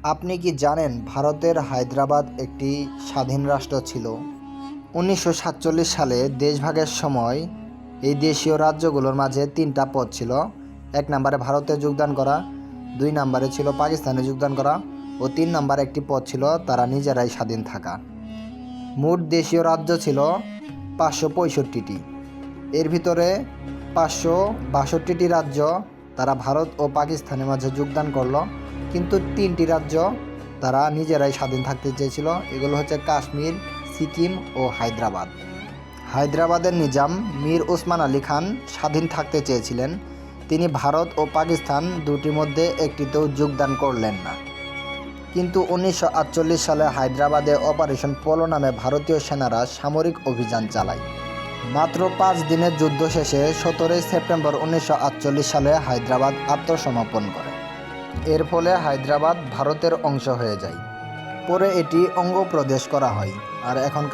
আপনি কি জানেন ভারতের হায়দ্রাবাদ একটি স্বাধীন রাষ্ট্র ছিল? 1947 সালে দেশভাগের সময় এই দেশীয় রাজ্যগুলোর মাঝে তিনটা পথ ছিল। 1 নম্বরে ভারতে যোগদান করা, 2 নম্বরে ছিল পাকিস্তানে যোগদান করা ও 3 নম্বরে একটি পথ ছিল তারা নিজেরাই স্বাধীন থাকা। মোট দেশীয় রাজ্য ছিল 565টি। এর ভিতরে 562টি রাজ্য তারা ভারত ও পাকিস্তানের মাঝে যোগদান করলো, কিন্তু 3টি রাজ্য তারা নিজেরাই স্বাধীন থাকতে চেয়েছিল। এগুলো হচ্ছে কাশ্মীর, সিকিম ও হায়দ্রাবাদ। হায়দ্রাবাদের নিজাম মীর ওসমান আলী খান স্বাধীন থাকতে চেয়েছিলেন। তিনি ভারত ও পাকিস্তান দুটির মধ্যে একটিতেও যোগদান করলেন না। কিন্তু 1948 সালে হায়দ্রাবাদে অপারেশন পোলো নামে ভারতীয় সেনারা সামরিক অভিযান চালায়। মাত্র 5 দিনের যুদ্ধ শেষে 17 সেপ্টেম্বর 1948 সালে হায়দ্রাবাদ আত্মসমর্পণ করে। এর ফলে হায়দ্রাবাদ ভারতের অংশ হয়ে যায়। পরে এটি অঙ্গপ্রদেশ করা হয়। আর এখনকার